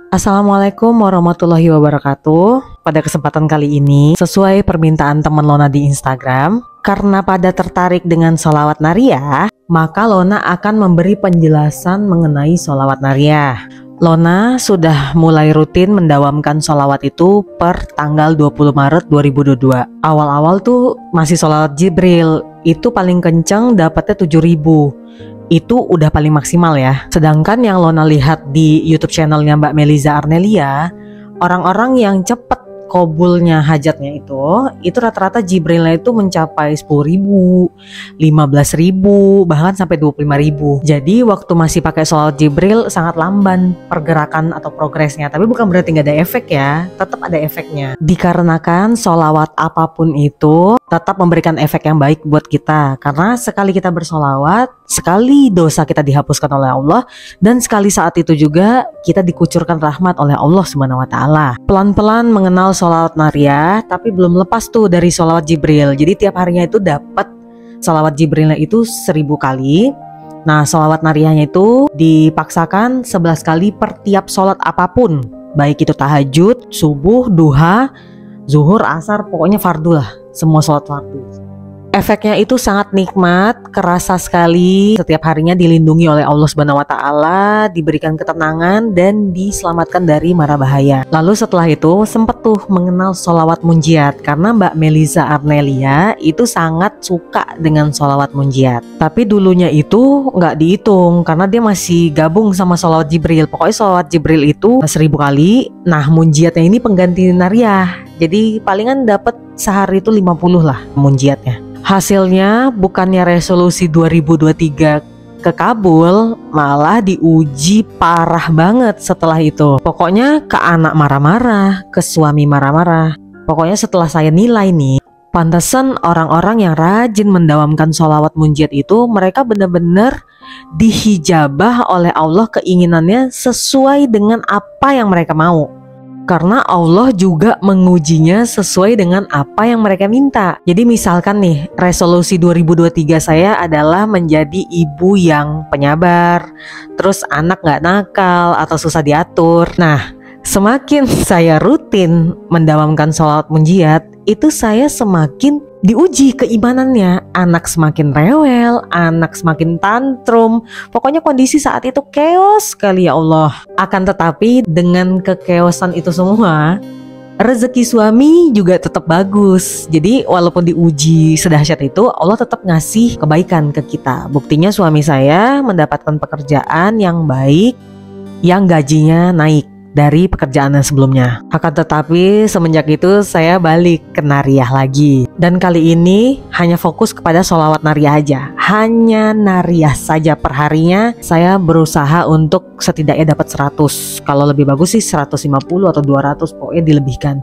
Assalamualaikum warahmatullahi wabarakatuh. Pada kesempatan kali ini, sesuai permintaan teman Lona di Instagram, karena pada tertarik dengan sholawat nariyah, maka Lona akan memberi penjelasan mengenai sholawat nariyah. Lona sudah mulai rutin mendawamkan sholawat itu per tanggal 20 Maret 2022. Awal-awal tuh masih sholawat Jibril, itu paling kenceng dapatnya 7.000. Itu udah paling maksimal ya. Sedangkan yang Lona lihat di YouTube channelnya Mbak Meliza Arnelia, orang-orang yang cepet kobulnya hajatnya itu rata-rata Jibrilnya itu mencapai 10.000, 15.000, bahkan sampai 25.000. Jadi waktu masih pakai sholawat Jibril sangat lamban pergerakan atau progresnya. Tapi bukan berarti nggak ada efek ya, tetap ada efeknya. Dikarenakan sholawat apapun itu tetap memberikan efek yang baik buat kita. Karena sekali kita bersolawat, sekali dosa kita dihapuskan oleh Allah, dan sekali saat itu juga kita dikucurkan rahmat oleh Allah Subhanahu wa Ta'ala. Pelan-pelan mengenal sholawat nariyah, tapi belum lepas tuh dari sholawat Jibril. Jadi tiap harinya itu dapat sholawat Jibrilnya itu 1000 kali. Nah, sholawat nariyahnya itu dipaksakan 11 kali per tiap sholat apapun, baik itu tahajud, subuh, duha, zuhur, asar, pokoknya fardu lah, semua sholat fardu. Efeknya itu sangat nikmat, kerasa sekali. Setiap harinya dilindungi oleh Allah Subhanahu wa Ta'ala, diberikan ketenangan dan diselamatkan dari mara bahaya. Lalu setelah itu sempet tuh mengenal sholawat munjiat, karena Mbak Meliza Arnelia itu sangat suka dengan sholawat munjiat. Tapi dulunya itu nggak dihitung karena dia masih gabung sama sholawat Jibril. Pokoknya sholawat Jibril itu 1000 kali. Nah, munjiatnya ini pengganti nariyah. Jadi palingan dapat sehari itu 50 lah munjiatnya. Hasilnya bukannya resolusi 2023 kekabul, malah diuji parah banget setelah itu. Pokoknya ke anak marah-marah, ke suami marah-marah. Pokoknya setelah saya nilai nih, pantesan orang-orang yang rajin mendawamkan sholawat munjiat itu, mereka benar-benar dihijabah oleh Allah keinginannya sesuai dengan apa yang mereka mau. Karena Allah juga mengujinya sesuai dengan apa yang mereka minta. Jadi misalkan nih, resolusi 2023 saya adalah menjadi ibu yang penyabar, terus anak gak nakal atau susah diatur. Nah, semakin saya rutin mendawamkan sholawat munjiat, itu saya semakin diuji keimanannya. Anak semakin rewel, anak semakin tantrum. Pokoknya kondisi saat itu chaos sekali, ya Allah. Akan tetapi dengan kekeosan itu semua, rezeki suami juga tetap bagus. Jadi walaupun diuji sedahsyat itu, Allah tetap ngasih kebaikan ke kita. Buktinya suami saya mendapatkan pekerjaan yang baik, yang gajinya naik dari pekerjaan yang sebelumnya. Akan tetapi semenjak itu saya balik ke nariyah lagi. Dan kali ini hanya fokus kepada sholawat nariyah aja. Hanya nariyah saja per harinya. Saya berusaha untuk setidaknya dapat 100. Kalau lebih bagus sih 150 atau 200, pokoknya dilebihkan.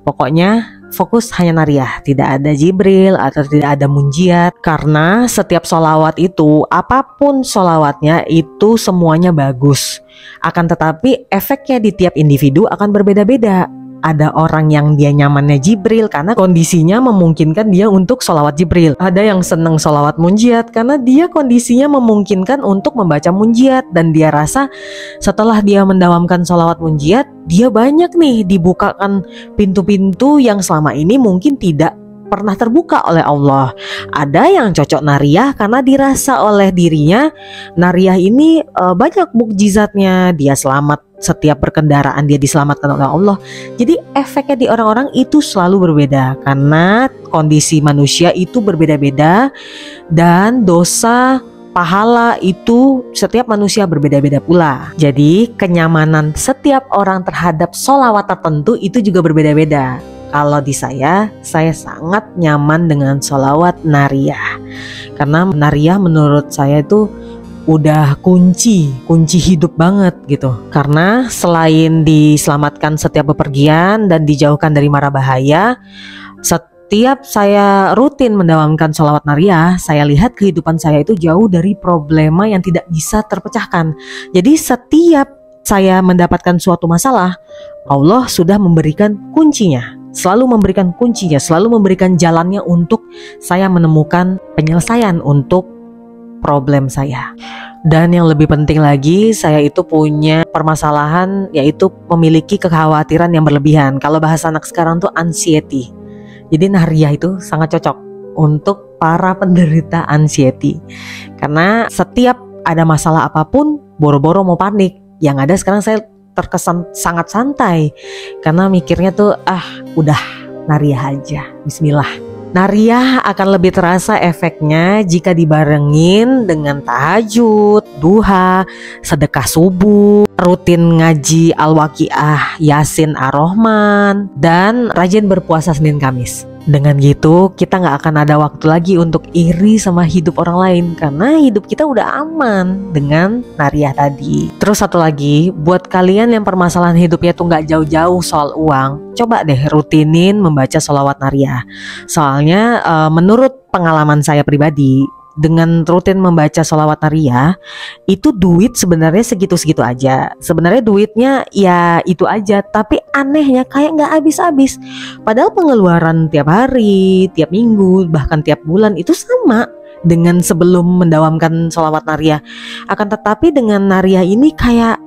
Pokoknya fokus hanya nariyah, tidak ada Jibril atau tidak ada munjiat. Karena setiap sholawat itu, apapun sholawatnya itu semuanya bagus. Akan tetapi efeknya di tiap individu akan berbeda-beda. Ada orang yang dia nyamannya Jibril karena kondisinya memungkinkan dia untuk sholawat Jibril. Ada yang seneng sholawat munjiat karena dia kondisinya memungkinkan untuk membaca munjiat. Dan dia rasa setelah dia mendawamkan sholawat munjiat, dia banyak nih dibukakan pintu-pintu yang selama ini mungkin tidak pernah terbuka oleh Allah. Ada yang cocok nariyah karena dirasa oleh dirinya nariyah ini banyak mukjizatnya. Dia selamat, setiap berkendaraan dia diselamatkan oleh Allah. Jadi efeknya di orang-orang itu selalu berbeda karena kondisi manusia itu berbeda-beda, dan dosa pahala itu setiap manusia berbeda-beda pula. Jadi kenyamanan setiap orang terhadap sholawat tertentu itu juga berbeda-beda. Kalau di saya sangat nyaman dengan sholawat nariyah. Karena nariyah menurut saya itu udah kunci hidup banget gitu. Karena selain diselamatkan setiap bepergian dan dijauhkan dari mara bahaya, setiap saya rutin mendawamkan sholawat nariyah, saya lihat kehidupan saya itu jauh dari problema yang tidak bisa terpecahkan. Jadi setiap saya mendapatkan suatu masalah, Allah sudah memberikan kuncinya. Selalu memberikan kuncinya, selalu memberikan jalannya untuk saya menemukan penyelesaian untuk problem saya. Dan yang lebih penting lagi, saya itu punya permasalahan, yaitu memiliki kekhawatiran yang berlebihan. Kalau bahasa anak sekarang tuh anxiety. Jadi Nariah itu sangat cocok untuk para penderita anxiety. Karena setiap ada masalah apapun, boro-boro mau panik. Yang ada sekarang saya terkesan sangat santai. Karena mikirnya tuh, udah Nariah aja, bismillah. Nariah akan lebih terasa efeknya jika dibarengin dengan tahajud, duha, sedekah subuh, rutin ngaji Al-Waqiah, Yasin Ar-Rahman, dan rajin berpuasa Senin Kamis. Dengan gitu kita gak akan ada waktu lagi untuk iri sama hidup orang lain, karena hidup kita udah aman dengan Nariah tadi. Terus satu lagi, buat kalian yang permasalahan hidupnya tuh gak jauh-jauh soal uang, coba deh rutinin membaca sholawat Nariah. Soalnya menurut pengalaman saya pribadi, dengan rutin membaca sholawat Nariah, itu duit sebenarnya segitu-segitu aja. Sebenarnya duitnya ya itu aja, tapi anehnya kayak gak habis-habis. Padahal pengeluaran tiap hari, tiap minggu, bahkan tiap bulan itu sama dengan sebelum mendawamkan sholawat Nariah. Akan tetapi dengan Nariah ini kayak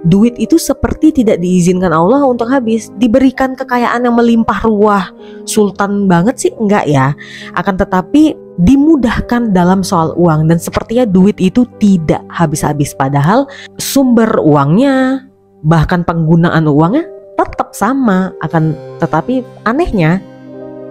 duit itu seperti tidak diizinkan Allah untuk habis. Diberikan kekayaan yang melimpah ruah, sultan banget sih enggak ya. Akan tetapi dimudahkan dalam soal uang, dan sepertinya duit itu tidak habis-habis. Padahal sumber uangnya, bahkan penggunaan uangnya tetap sama. Akan tetapi anehnya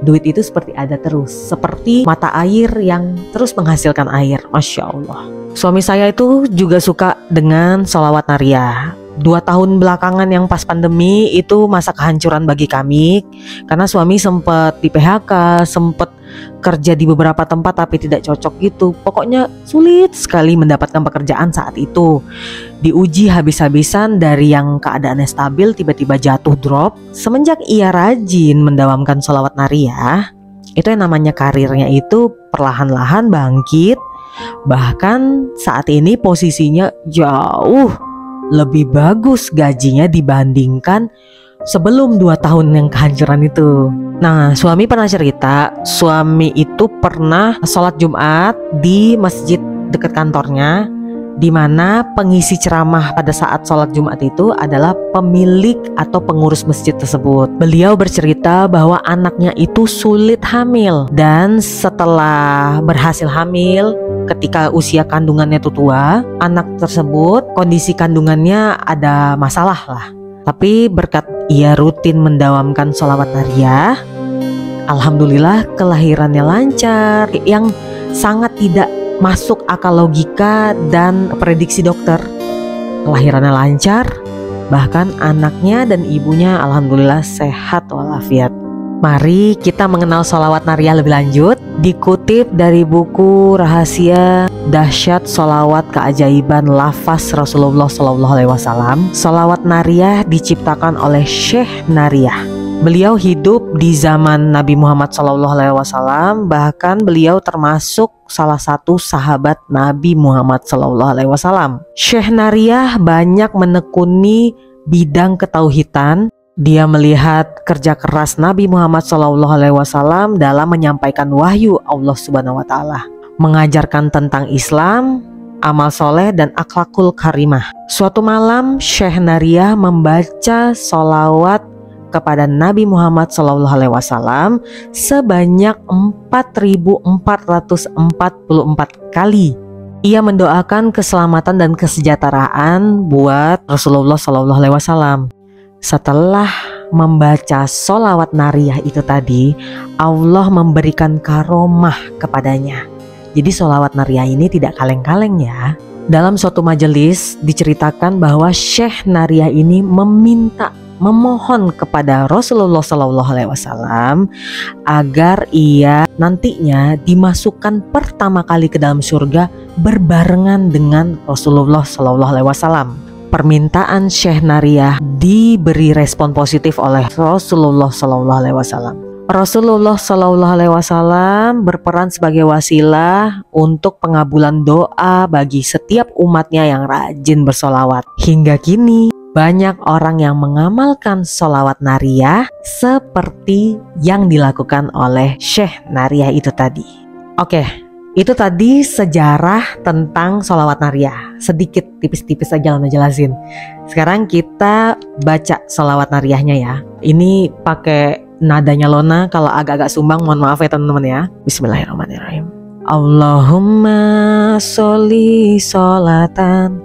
duit itu seperti ada terus, seperti mata air yang terus menghasilkan air. Masya Allah. Suami saya itu juga suka dengan sholawat Nariah. 2 tahun belakangan yang pas pandemi itu masa kehancuran bagi kami, karena suami sempat di PHK, sempat kerja di beberapa tempat tapi tidak cocok gitu. Pokoknya sulit sekali mendapatkan pekerjaan saat itu. Diuji habis-habisan, dari yang keadaannya stabil tiba-tiba jatuh drop. Semenjak ia rajin mendawamkan sholawat Nariah, itu yang namanya karirnya itu perlahan-lahan bangkit. Bahkan saat ini posisinya jauh lebih bagus gajinya dibandingkan sebelum 2 tahun yang kehancuran itu. Nah, suami pernah cerita, suami itu pernah sholat Jumat di masjid dekat kantornya, di mana pengisi ceramah pada saat sholat Jumat itu adalah pemilik atau pengurus masjid tersebut. Beliau bercerita bahwa anaknya itu sulit hamil, dan setelah berhasil hamil, ketika usia kandungannya itu tua, anak tersebut kondisi kandungannya ada masalah lah. Tapi berkat ia rutin mendawamkan sholawat Nariah, alhamdulillah kelahirannya lancar, yang sangat tidak masuk akal logika dan prediksi dokter. Kelahirannya lancar, bahkan anaknya dan ibunya alhamdulillah sehat walafiat. Mari kita mengenal sholawat Nariah lebih lanjut. Dikutip dari buku Rahasia Dahsyat Sholawat Keajaiban Lafaz Rasulullah SAW, sholawat Nariah diciptakan oleh Syekh Nariah. Beliau hidup di zaman Nabi Muhammad SAW, bahkan beliau termasuk salah satu sahabat Nabi Muhammad SAW. Syekh Nariah banyak menekuni bidang ketauhidan. Dia melihat kerja keras Nabi Muhammad SAW dalam menyampaikan wahyu Allah Subhanahu wa Ta'ala, mengajarkan tentang Islam, amal soleh, dan akhlakul karimah. Suatu malam Syekh Nariah membaca sholawat kepada Nabi Muhammad SAW sebanyak 4.444 kali. Ia mendoakan keselamatan dan kesejahteraan buat Rasulullah SAW. Setelah membaca sholawat Nariah itu tadi, Allah memberikan karomah kepadanya. Jadi sholawat Nariah ini tidak kaleng-kaleng ya. Dalam suatu majelis diceritakan bahwa Syekh Nariah ini memohon kepada Rasulullah SAW agar ia nantinya dimasukkan pertama kali ke dalam surga berbarengan dengan Rasulullah SAW. Permintaan Syekh Nariah diberi respon positif oleh Rasulullah SAW. Rasulullah SAW berperan sebagai wasilah untuk pengabulan doa bagi setiap umatnya yang rajin bersolawat. Hingga kini banyak orang yang mengamalkan sholawat Nariah seperti yang dilakukan oleh Syekh Nariah itu tadi. Oke, Itu tadi sejarah tentang sholawat nariyah. Sedikit tipis-tipis aja Lona jelasin. Sekarang kita baca sholawat nariyahnya ya. Ini pakai nadanya Lona, kalau agak-agak sumbang mohon maaf ya teman-teman ya. Bismillahirrahmanirrahim. Allahumma sholli sholatan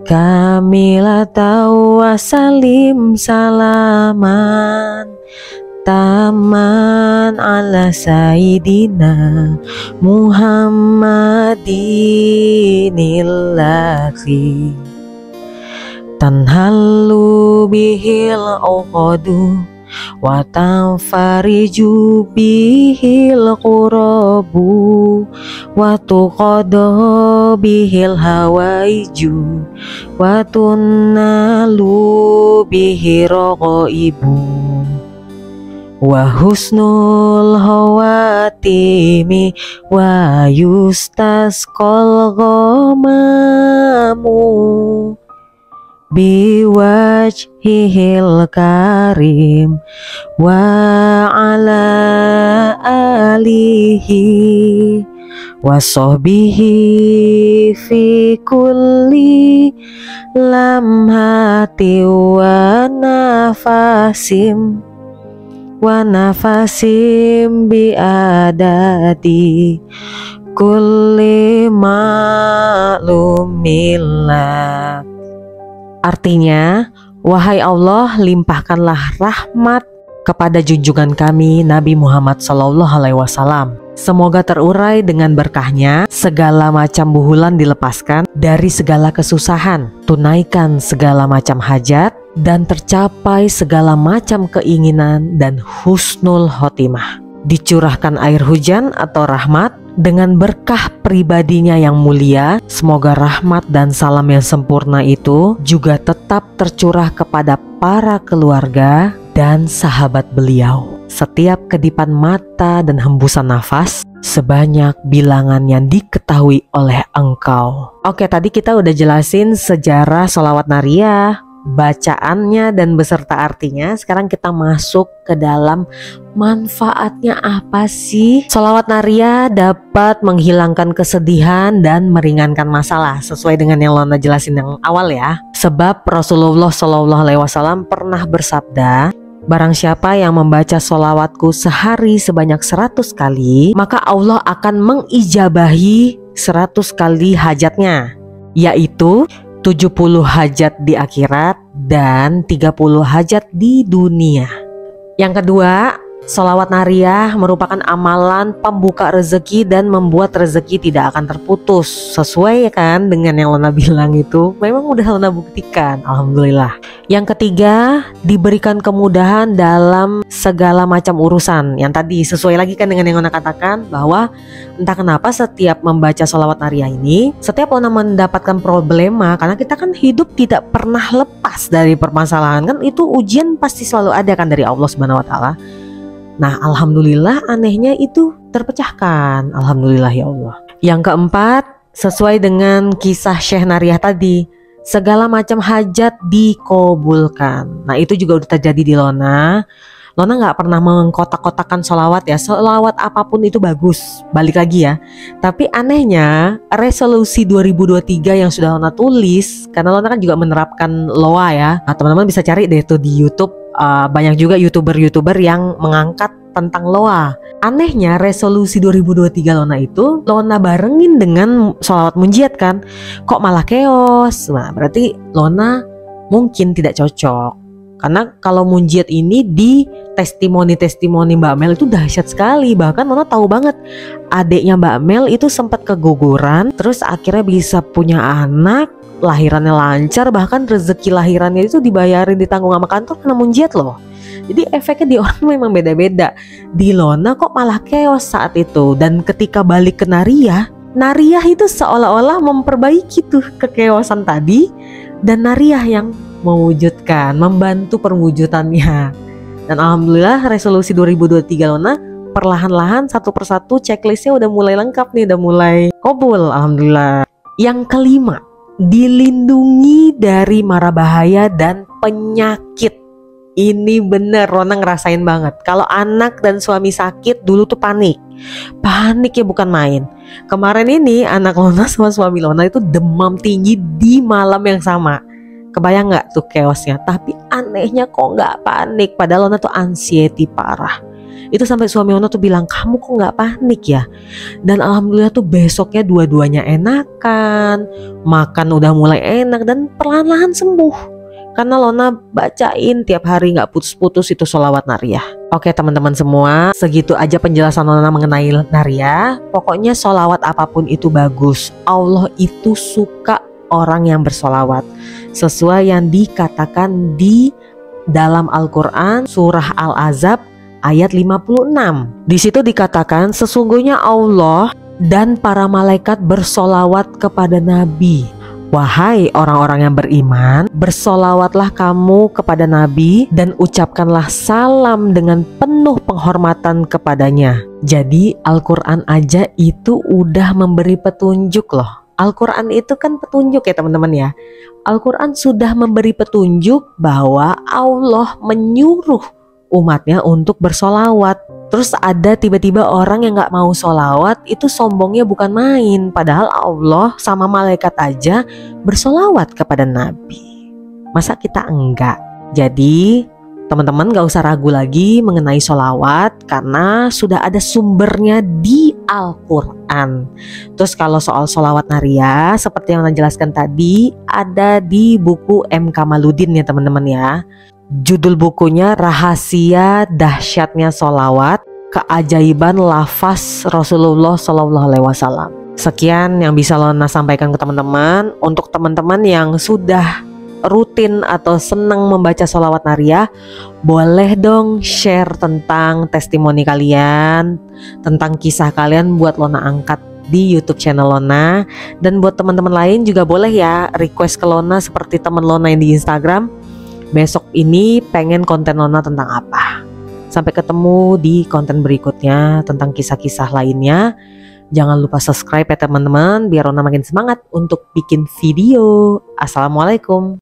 kamilatan wa salim salaman taman ala sayyidina Muhammadinillahi tanhallu bihil uqadu wa tanfariju bihil qurabu wa tuqadu bihil hawaiju wa tunnalu bihi raqaibu wa husnul hawatimi wa yustasqal ghamamu biwajhihil karim wa ala alihi wa sahbihi fi kulli lamhati wa nafasim biadati kulli ma'lumillah. Artinya, wahai Allah, limpahkanlah rahmat kepada junjungan kami Nabi Muhammad SAW. Semoga terurai dengan berkahnya, segala macam buhulan dilepaskan dari segala kesusahan, tunaikan segala macam hajat, dan tercapai segala macam keinginan dan husnul khotimah. Dicurahkan air hujan atau rahmat dengan berkah pribadinya yang mulia. Semoga rahmat dan salam yang sempurna itu juga tetap tercurah kepada para keluarga dan sahabat beliau. Setiap kedipan mata dan hembusan nafas, sebanyak bilangan yang diketahui oleh Engkau. Oke, tadi kita udah jelasin sejarah sholawat nariyah, bacaannya dan beserta artinya. Sekarang kita masuk ke dalam manfaatnya apa sih? Sholawat nariyah dapat menghilangkan kesedihan dan meringankan masalah, sesuai dengan yang Lona jelasin yang awal ya. Sebab Rasulullah SAW pernah bersabda, barang siapa yang membaca sholawatku sehari sebanyak 100 kali, maka Allah akan mengijabahi 100 kali hajatnya, yaitu 70 hajat di akhirat dan 30 hajat di dunia. Yang kedua, sholawat nariyah merupakan amalan pembuka rezeki dan membuat rezeki tidak akan terputus. Sesuai kan dengan yang Lona bilang itu, memang udah Lona buktikan, alhamdulillah. Yang ketiga, diberikan kemudahan dalam segala macam urusan. Yang tadi sesuai lagi kan dengan yang Lona katakan, bahwa entah kenapa setiap membaca sholawat nariyah ini, setiap Lona mendapatkan problema, karena kita kan hidup tidak pernah lepas dari permasalahan, kan itu ujian pasti selalu ada kan dari Allah Subhanahu wa Ta'ala. Nah, alhamdulillah anehnya itu terpecahkan. Alhamdulillah ya Allah. Yang keempat, sesuai dengan kisah Syekh Nariyah tadi, segala macam hajat dikabulkan. Nah, itu juga udah terjadi di Lona. Lona gak pernah mengkotak-kotakan sholawat ya. Sholawat apapun itu bagus, balik lagi ya. Tapi anehnya resolusi 2023 yang sudah Lona tulis, karena Lona kan juga menerapkan LOA ya. Nah, teman-teman bisa cari deh tuh di YouTube. Banyak juga youtuber yang mengangkat tentang LOA. Anehnya resolusi 2023 Lona itu Lona barengin dengan sholawat munjiat kan. Kok malah keos? Nah, berarti Lona mungkin tidak cocok. Karena kalau munjiat ini di testimoni Mbak Mel itu dahsyat sekali. Bahkan Lona tahu banget adiknya Mbak Mel itu sempat keguguran, terus akhirnya bisa punya anak, lahirannya lancar, bahkan rezeki lahirannya itu dibayarin, ditanggung sama kantor karena munjiat loh. Jadi efeknya di orang memang beda-beda. Di Lona kok malah keos saat itu. Dan ketika balik ke nariyah itu seolah-olah memperbaiki tuh kekeosan tadi, dan nariyah yang mewujudkan, membantu perwujudannya. Dan alhamdulillah resolusi 2023 Lona perlahan-lahan satu persatu checklistnya udah mulai lengkap nih, udah mulai kabul, alhamdulillah. Yang kelima, dilindungi dari mara bahaya dan penyakit. Ini bener, Lona ngerasain banget. Kalau anak dan suami sakit dulu tuh panik ya bukan main. Kemarin ini anak Lona sama suami Lona itu demam tinggi di malam yang sama. Kebayang nggak tuh chaosnya? Tapi anehnya kok nggak panik. Padahal Lona tuh anxiety parah. Itu sampai suami Lona tuh bilang, kamu kok nggak panik ya? Dan alhamdulillah tuh besoknya dua-duanya enakan, makan udah mulai enak dan perlahan-lahan sembuh. Karena Lona bacain tiap hari nggak putus-putus itu sholawat nariyah. Oke teman-teman semua, segitu aja penjelasan Lona mengenai nariyah. Pokoknya sholawat apapun itu bagus. Allah itu suka orang yang bersolawat. Sesuai yang dikatakan di dalam Al-Quran surah Al-Azab ayat 56. Di situ dikatakan sesungguhnya Allah dan para malaikat bersolawat kepada Nabi. Wahai orang-orang yang beriman, bersolawatlah kamu kepada Nabi dan ucapkanlah salam dengan penuh penghormatan kepadanya. Jadi Al-Quran aja itu udah memberi petunjuk loh. Al-Quran itu kan petunjuk ya teman-teman ya. Al-Quran sudah memberi petunjuk bahwa Allah menyuruh umatnya untuk bersolawat. Terus ada tiba-tiba orang yang gak mau solawat, itu sombongnya bukan main. Padahal Allah sama malaikat aja bersolawat kepada Nabi. Masa kita enggak? Jadi teman-teman gak usah ragu lagi mengenai solawat, karena sudah ada sumbernya di Al-Quran. Terus kalau soal solawat nariyah, seperti yang Nana jelaskan tadi, ada di buku M. Kamaluddin ya teman-teman ya. Judul bukunya Rahasia Dahsyatnya Sholawat, Keajaiban Lafaz Rasulullah SAW. Sekian yang bisa Lona sampaikan ke teman-teman. Untuk teman-teman yang sudah rutin atau senang membaca sholawat nariyah, boleh dong share tentang testimoni kalian, tentang kisah kalian buat Lona angkat di YouTube channel Lona. Dan buat teman-teman lain juga boleh ya request ke Lona seperti teman Lona yang di Instagram. Besok ini pengen konten Lona tentang apa. Sampai ketemu di konten berikutnya tentang kisah-kisah lainnya. Jangan lupa subscribe ya teman-teman, biar Lona makin semangat untuk bikin video. Assalamualaikum.